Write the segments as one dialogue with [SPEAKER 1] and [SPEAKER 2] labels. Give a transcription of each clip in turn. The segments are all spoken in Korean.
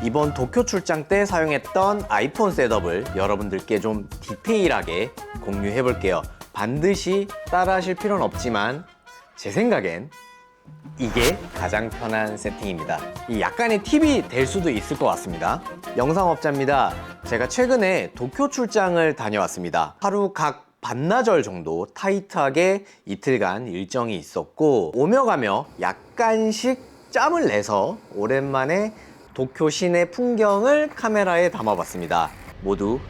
[SPEAKER 1] 이번 도쿄 출장 때 사용했던 아이폰 셋업을 여러분들께 좀 디테일하게 공유해 볼게요. 반드시 따라 하실 필요는 없지만 제 생각엔 이게 가장 편한 세팅입니다. 이 약간의 팁이 될 수도 있을 것 같습니다. 영상업자입니다. 제가 최근에 도쿄 출장을 다녀왔습니다. 하루 각 반나절 정도 타이트하게 이틀간 일정이 있었고, 오며 가며 약간씩 짬을 내서 오랜만에 도쿄 시내 풍경을 카메라에 담아봤습니다. 모두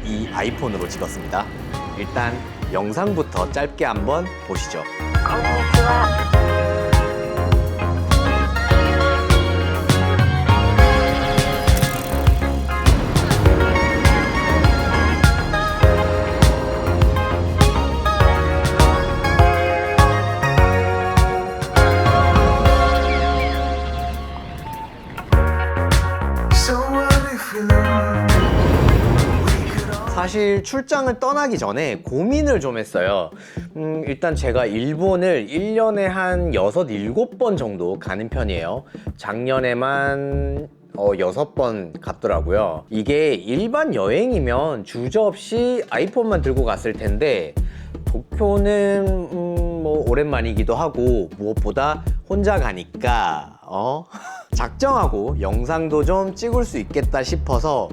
[SPEAKER 1] 이 아이폰으로 찍었습니다. 일단 영상부터 짧게 한번 보시죠. 사실 출장을 떠나기 전에 고민을 좀 했어요. 일단 제가 일본을 1년에 한 6, 7번 정도 가는 편이에요. 작년에만 6번 갔더라고요. 이게 일반 여행이면 주저없이 아이폰만 들고 갔을 텐데, 도쿄는 뭐 오랜만이기도 하고 무엇보다 혼자 가니까 작정하고 영상도 좀 찍을 수 있겠다 싶어서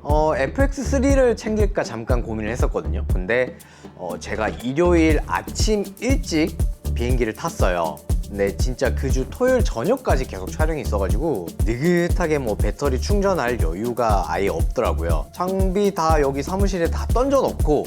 [SPEAKER 1] FX3를 챙길까 잠깐 고민을 했었거든요. 근데 제가 일요일 아침 일찍 비행기를 탔어요. 근데 진짜 그 주 토요일 저녁까지 계속 촬영이 있어가지고 느긋하게 뭐 배터리 충전할 여유가 아예 없더라고요. 장비 다 여기 사무실에 다 던져 놓고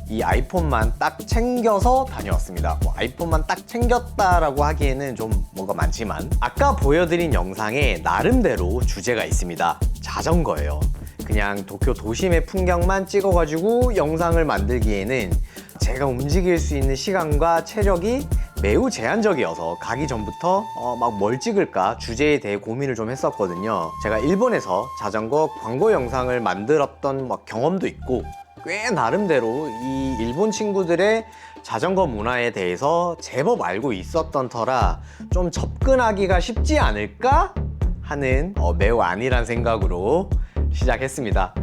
[SPEAKER 1] 이 아이폰만 딱 챙겨서 다녀왔습니다. 뭐 아이폰만 딱 챙겼다라고 하기에는 좀 뭔가 많지만, 아까 보여드린 영상에 나름대로 주제가 있습니다. 자전거예요. 그냥 도쿄 도심의 풍경만 찍어가지고 영상을 만들기에는 제가 움직일 수 있는 시간과 체력이 매우 제한적이어서 가기 전부터 막 뭘 찍을까 주제에 대해 고민을 좀 했었거든요. 제가 일본에서 자전거 광고 영상을 만들었던 막 경험도 있고, 꽤 나름대로 이 일본 친구들의 자전거 문화에 대해서 제법 알고 있었던 터라 좀 접근하기가 쉽지 않을까 하는 매우 안일한 생각으로 시작했습니다.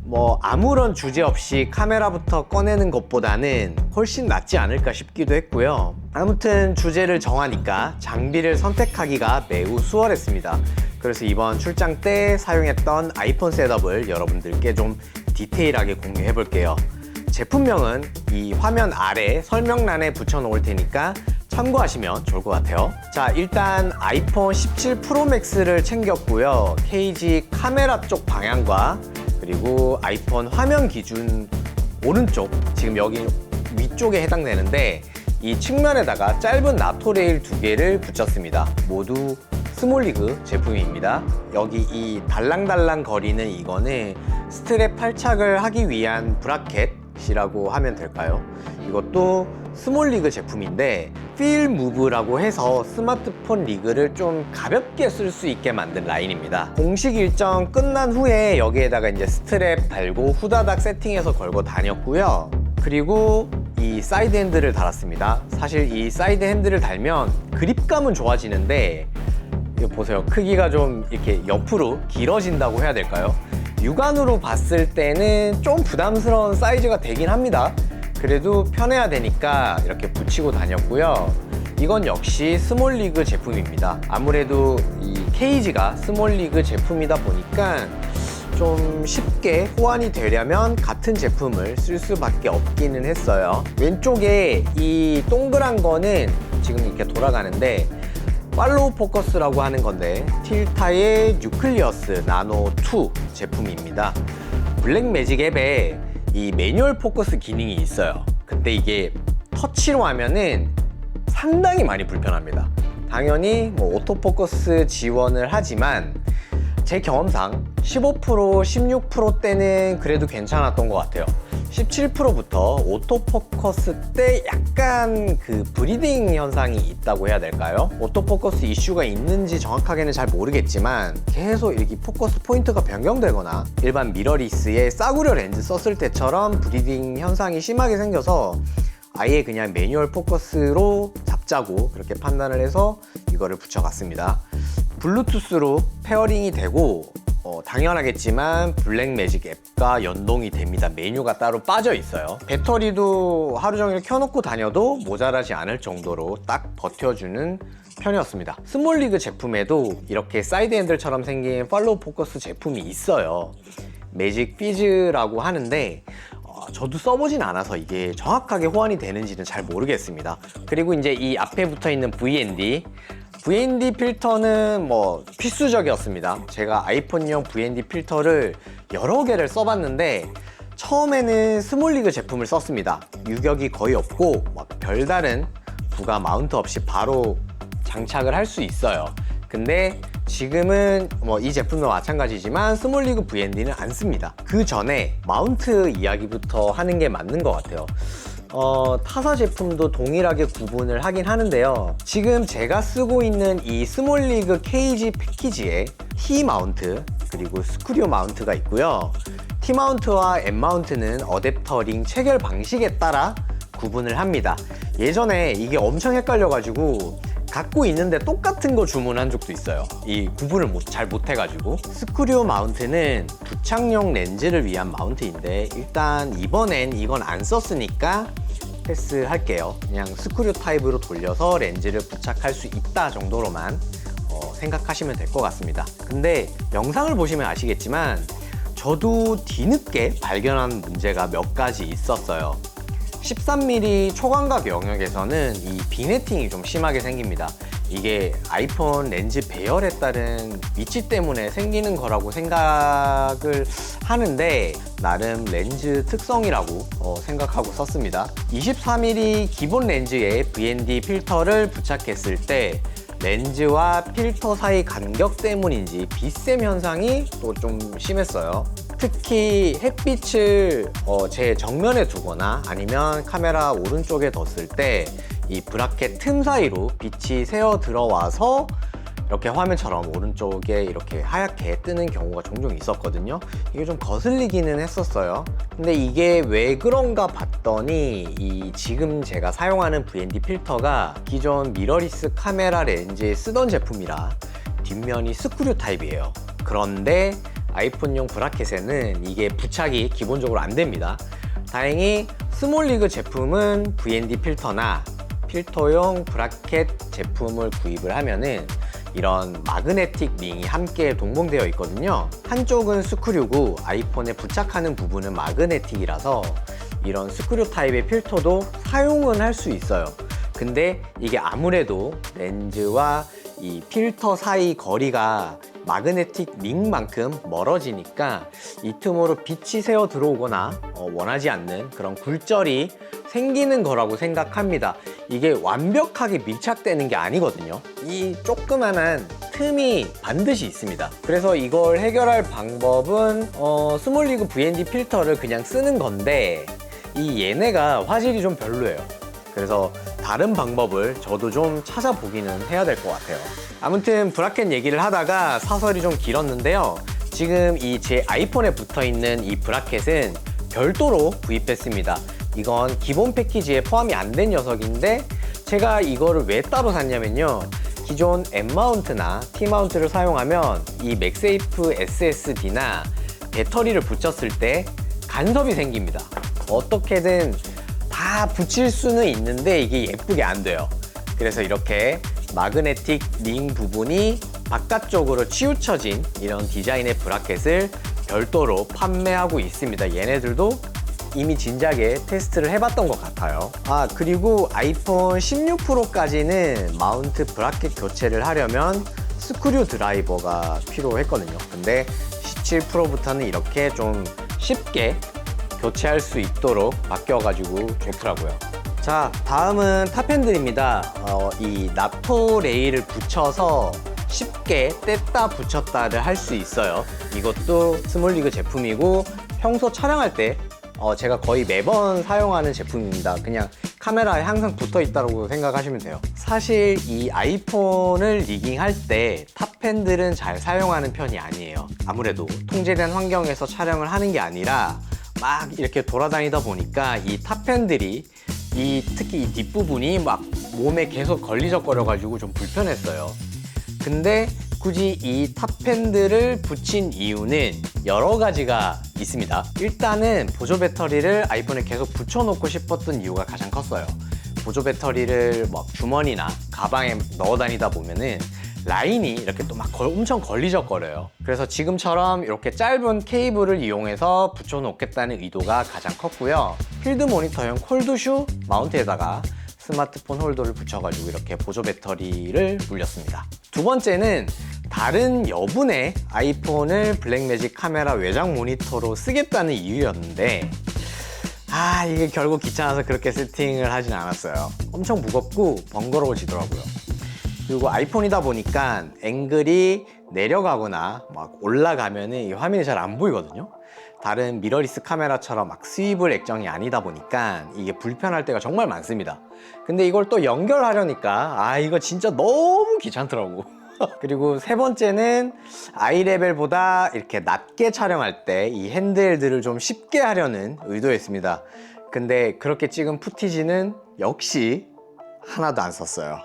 [SPEAKER 1] 뭐 아무런 주제 없이 카메라부터 꺼내는 것보다는 훨씬 낫지 않을까 싶기도 했고요. 아무튼 주제를 정하니까 장비를 선택하기가 매우 수월했습니다. 그래서 이번 출장 때 사용했던 아이폰 셋업을 여러분들께 좀 디테일하게 공유해 볼게요. 제품명은 이 화면 아래 설명란에 붙여 놓을 테니까 참고하시면 좋을 것 같아요. 자, 일단 아이폰 17 프로 맥스를 챙겼고요. 케이지 카메라 쪽 방향과 그리고 아이폰 화면 기준 오른쪽, 지금 여기 위쪽에 해당되는데 이 측면에다가 짧은 나토 레일 2개를 붙였습니다. 모두 스몰리그 제품입니다. 여기 이 달랑달랑 거리는 이거는 스트랩 탈착을 하기 위한 브라켓이라고 하면 될까요? 이것도 스몰리그 제품인데 필 무브라고 해서 스마트폰 리그를 좀 가볍게 쓸 수 있게 만든 라인입니다. 공식 일정 끝난 후에 여기에다가 이제 스트랩 달고 후다닥 세팅해서 걸고 다녔고요. 그리고 이 사이드 핸들을 달았습니다. 사실 이 사이드 핸들을 달면 그립감은 좋아지는데, 이거 보세요. 크기가 좀 이렇게 옆으로 길어진다고 해야 될까요? 육안으로 봤을 때는 좀 부담스러운 사이즈가 되긴 합니다. 그래도 편해야 되니까 이렇게 붙이고 다녔고요. 이건 역시 스몰리그 제품입니다. 아무래도 이 케이지가 스몰리그 제품이다 보니까 좀 쉽게 호환이 되려면 같은 제품을 쓸 수밖에 없기는 했어요. 왼쪽에 이 동그란 거는 지금 이렇게 돌아가는데 팔로우 포커스라고 하는 건데 틸타의 뉴클리어스 나노 2 제품입니다. 블랙매직 앱에 이 매뉴얼 포커스 기능이 있어요. 근데 이게 터치로 하면은 상당히 많이 불편합니다. 당연히 뭐 오토포커스 지원을 하지만 제 경험상 15%, 16% 때는 그래도 괜찮았던 것 같아요. 17%부터 오토포커스 때 약간 그 브리딩 현상이 있다고 해야 될까요? 오토포커스 이슈가 있는지 정확하게는 잘 모르겠지만 계속 이렇게 포커스 포인트가 변경되거나 일반 미러리스에 싸구려 렌즈 썼을 때처럼 브리딩 현상이 심하게 생겨서 아예 그냥 매뉴얼 포커스로 잡자고 그렇게 판단을 해서 이거를 붙여갔습니다. 블루투스로 페어링이 되고 당연하겠지만 블랙매직 앱과 연동이 됩니다. 메뉴가 따로 빠져 있어요. 배터리도 하루 종일 켜놓고 다녀도 모자라지 않을 정도로 딱 버텨주는 편이었습니다. 스몰리그 제품에도 이렇게 사이드 핸들처럼 생긴 팔로우 포커스 제품이 있어요. 매직 피즈라고 하는데 저도 써보진 않아서 이게 정확하게 호환이 되는지는 잘 모르겠습니다. 그리고 이제 이 앞에 붙어 있는 VND 필터는 뭐 필수적이었습니다. 제가 아이폰용 VND 필터를 여러 개를 써봤는데 처음에는 스몰리그 제품을 썼습니다. 유격이 거의 없고 막 별다른 부가 마운트 없이 바로 장착을 할 수 있어요. 근데 지금은 뭐 이 제품도 마찬가지지만 스몰리그 VND는 안 씁니다. 그 전에 마운트 이야기부터 하는 게 맞는 것 같아요. 타사 제품도 동일하게 구분을 하긴 하는데요. 지금 제가 쓰고 있는 이 스몰리그 케이지 패키지에 T 마운트 그리고 스크류 마운트가 있고요. T 마운트와 M 마운트는 어댑터 링 체결 방식에 따라 구분을 합니다. 예전에 이게 엄청 헷갈려가지고 갖고 있는데 똑같은 거 주문한 적도 있어요. 이 구분을 잘 못해가지고. 스크류 마운트는 부착용 렌즈를 위한 마운트인데 일단 이번엔 이건 안 썼으니까 패스할게요. 그냥 스크류 타입으로 돌려서 렌즈를 부착할 수 있다 정도로만 생각하시면 될 것 같습니다. 근데 영상을 보시면 아시겠지만 저도 뒤늦게 발견한 문제가 몇 가지 있었어요. 13mm 초광각 영역에서는 이 빙해팅이 좀 심하게 생깁니다. 이게 아이폰 렌즈 배열에 따른 위치 때문에 생기는 거라고 생각을 하는데 나름 렌즈 특성이라고 생각하고 썼습니다. 24mm 기본 렌즈에 VND 필터를 부착했을 때 렌즈와 필터 사이 간격 때문인지 빛샘 현상이 또 좀 심했어요. 특히 햇빛을 제 정면에 두거나 아니면 카메라 오른쪽에 뒀을 때 이 브라켓 틈 사이로 빛이 새어 들어와서 이렇게 화면처럼 오른쪽에 이렇게 하얗게 뜨는 경우가 종종 있었거든요. 이게 좀 거슬리기는 했었어요. 근데 이게 왜 그런가 봤더니 지금 제가 사용하는 VND 필터가 기존 미러리스 카메라 렌즈에 쓰던 제품이라 뒷면이 스크류 타입이에요. 그런데 아이폰용 브라켓에는 이게 부착이 기본적으로 안 됩니다. 다행히 스몰리그 제품은 VND 필터나 필터용 브라켓 제품을 구입을 하면은 이런 마그네틱 링이 함께 동봉되어 있거든요. 한쪽은 스크류고 아이폰에 부착하는 부분은 마그네틱이라서 이런 스크류 타입의 필터도 사용은 할 수 있어요. 근데 이게 아무래도 렌즈와 이 필터 사이 거리가 마그네틱 링만큼 멀어지니까 이 틈으로 빛이 새어 들어오거나 원하지 않는 그런 굴절이 생기는 거라고 생각합니다. 이게 완벽하게 밀착되는 게 아니거든요. 이 조그만한 틈이 반드시 있습니다. 그래서 이걸 해결할 방법은 스몰리그 VND 필터를 그냥 쓰는 건데 이 얘네가 화질이 좀 별로예요. 그래서 다른 방법을 저도 좀 찾아보기는 해야 될 것 같아요. 아무튼 브라켓 얘기를 하다가 사설이 좀 길었는데요. 지금 이 제 아이폰에 붙어있는 이 브라켓은 별도로 구입했습니다. 이건 기본 패키지에 포함이 안 된 녀석인데 제가 이거를 왜 따로 샀냐면요. 기존 M-마운트나 T-마운트를 사용하면 이 맥세이프 SSD나 배터리를 붙였을 때 간섭이 생깁니다. 어떻게든 다 붙일 수는 있는데 이게 예쁘게 안 돼요. 그래서 이렇게 마그네틱 링 부분이 바깥쪽으로 치우쳐진 이런 디자인의 브라켓을 별도로 판매하고 있습니다. 얘네들도 이미 진작에 테스트를 해봤던 것 같아요. 그리고 아이폰 16 프로까지는 마운트 브라켓 교체를 하려면 스크류 드라이버가 필요했거든요. 근데 17 프로부터는 이렇게 좀 쉽게 교체할 수 있도록 바뀌어가지고 좋더라고요. 자, 다음은 탑핸들입니다. 이 나토 레일을 붙여서 쉽게 뗐다 붙였다를 할 수 있어요. 이것도 스몰리그 제품이고 평소 촬영할 때 제가 거의 매번 사용하는 제품입니다. 그냥 카메라에 항상 붙어 있다고 생각하시면 돼요. 사실 이 아이폰을 리깅할 때 탑핸들은 잘 사용하는 편이 아니에요. 아무래도 통제된 환경에서 촬영을 하는 게 아니라 막 이렇게 돌아다니다 보니까 이 탑핸들이 특히 이 뒷부분이 막 몸에 계속 걸리적거려 가지고 좀 불편했어요. 근데 굳이 이 탑핸들을 붙인 이유는 여러 가지가 있습니다. 일단은 보조 배터리를 아이폰에 계속 붙여놓고 싶었던 이유가 가장 컸어요. 보조 배터리를 막 주머니나 가방에 넣어 다니다 보면은 라인이 이렇게 또 막 엄청 걸리적거려요. 그래서 지금처럼 이렇게 짧은 케이블을 이용해서 붙여놓겠다는 의도가 가장 컸고요. 필드 모니터형 콜드슈 마운트에다가 스마트폰 홀더를 붙여가지고 이렇게 보조 배터리를 물렸습니다. 두 번째는 다른 여분의 아이폰을 블랙매직 카메라 외장 모니터로 쓰겠다는 이유였는데 이게 결국 귀찮아서 그렇게 세팅을 하진 않았어요. 엄청 무겁고 번거로워지더라고요. 그리고 아이폰이다 보니까 앵글이 내려가거나 막 올라가면은 이 화면이 잘 안 보이거든요. 다른 미러리스 카메라처럼 막 스위블 액정이 아니다 보니까 이게 불편할 때가 정말 많습니다. 근데 이걸 또 연결하려니까 이거 진짜 너무 귀찮더라고. 그리고 세 번째는 아이 레벨보다 이렇게 낮게 촬영할 때 이 핸들들을 좀 쉽게 하려는 의도였습니다. 근데 그렇게 찍은 푸티지는 역시 하나도 안 썼어요.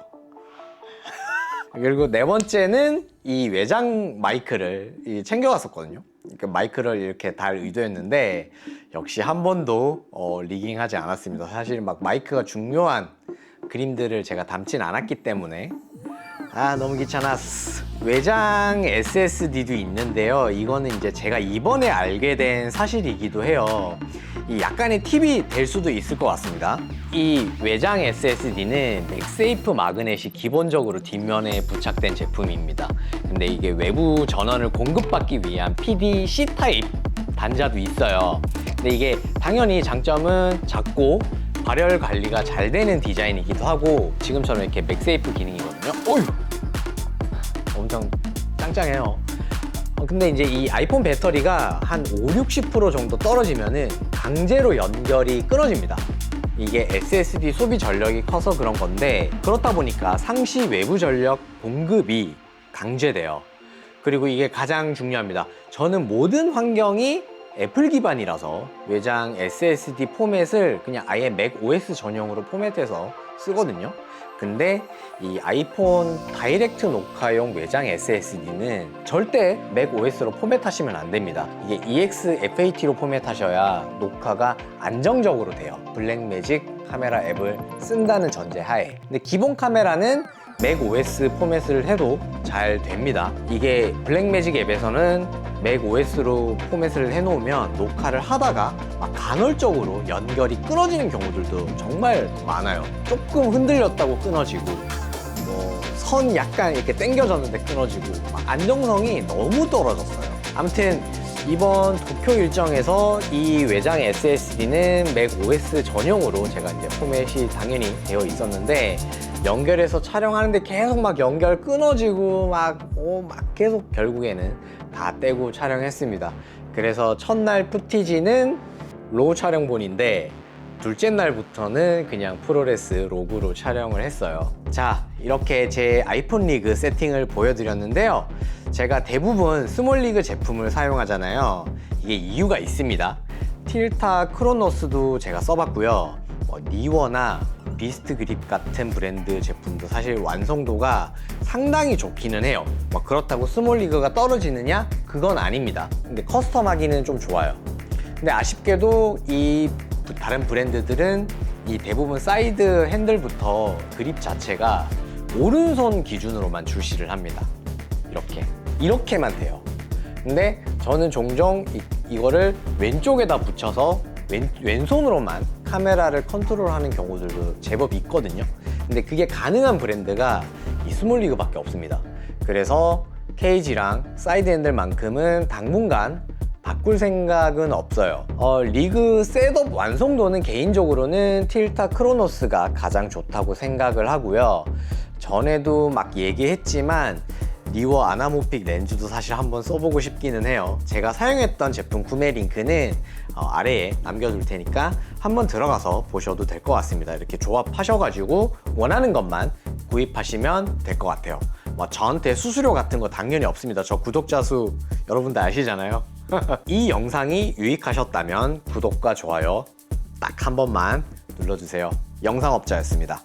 [SPEAKER 1] 그리고 네 번째는 이 외장 마이크를 챙겨갔었거든요. 그러니까 마이크를 이렇게 달 의도였는데 역시 한 번도 리깅하지 않았습니다. 사실 막 마이크가 중요한 그림들을 제가 담진 않았기 때문에 너무 귀찮았어. 외장 SSD도 있는데요. 이거는 이제 제가 이번에 알게 된 사실이기도 해요. 이 약간의 팁이 될 수도 있을 것 같습니다. 이 외장 SSD는 맥세이프 마그넷이 기본적으로 뒷면에 부착된 제품입니다. 근데 이게 외부 전원을 공급받기 위한 PD-C 타입 단자도 있어요. 근데 이게 당연히 장점은 작고 발열 관리가 잘 되는 디자인이기도 하고 지금처럼 이렇게 맥세이프 기능이거든요. 어휴! 엄청 짱짱해요. 근데 이제 이 아이폰 배터리가 한 50-60% 정도 떨어지면은 강제로 연결이 끊어집니다. 이게 SSD 소비 전력이 커서 그런 건데 그렇다 보니까 상시 외부 전력 공급이 강제돼요. 그리고 이게 가장 중요합니다. 저는 모든 환경이 애플 기반이라서 외장 SSD 포맷을 그냥 아예 맥OS 전용으로 포맷해서 쓰거든요. 근데 이 아이폰 다이렉트 녹화용 외장 SSD는 절대 맥OS로 포맷하시면 안 됩니다. 이게 EXFAT로 포맷하셔야 녹화가 안정적으로 돼요. 블랙매직 카메라 앱을 쓴다는 전제 하에. 근데 기본 카메라는 맥OS 포맷을 해도 잘 됩니다. 이게 블랙매직 앱에서는 맥OS로 포맷을 해놓으면 녹화를 하다가 막 간헐적으로 연결이 끊어지는 경우들도 정말 많아요. 조금 흔들렸다고 끊어지고 선 약간 이렇게 당겨졌는데 끊어지고 안정성이 너무 떨어졌어요. 아무튼 이번 도쿄 일정에서 이 외장 SSD는 맥OS 전용으로 제가 이제 포맷이 당연히 되어 있었는데 연결해서 촬영하는데 계속 막 연결 끊어지고 막 계속 결국에는 다 떼고 촬영했습니다. 그래서 첫날 푸티지는 로우 촬영본인데 둘째 날부터는 그냥 프로레스 로그로 촬영을 했어요. 자, 이렇게 제 아이폰 리그 세팅을 보여드렸는데요. 제가 대부분 스몰 리그 제품을 사용하잖아요. 이게 이유가 있습니다. 틸타 크로노스도 제가 써봤고요. 니워나 비스트 그립 같은 브랜드 제품도 사실 완성도가 상당히 좋기는 해요. 그렇다고 스몰 리그가 떨어지느냐? 그건 아닙니다. 근데 커스텀하기는 좀 좋아요. 근데 아쉽게도 이 다른 브랜드들은 이 대부분 사이드 핸들부터 그립 자체가 오른손 기준으로만 출시를 합니다. 이렇게만 돼요. 근데 저는 종종 이거를 왼쪽에다 붙여서 왼손으로만 카메라를 컨트롤하는 경우들도 제법 있거든요. 근데 그게 가능한 브랜드가 이 스몰리그밖에 없습니다. 그래서 케이지랑 사이드 핸들만큼은 당분간 바꿀 생각은 없어요. 리그 셋업 완성도는 개인적으로는 틸타 크로노스가 가장 좋다고 생각을 하고요. 전에도 막 얘기했지만 니워 아나모픽 렌즈도 사실 한번 써보고 싶기는 해요. 제가 사용했던 제품 구매 링크는 아래에 남겨둘 테니까 한번 들어가서 보셔도 될 것 같습니다. 이렇게 조합하셔가지고 원하는 것만 구입하시면 될 것 같아요. 저한테 수수료 같은 거 당연히 없습니다. 저 구독자 수 여러분들 아시잖아요. 이 영상이 유익하셨다면 구독과 좋아요 딱 한 번만 눌러주세요. 영상업자였습니다.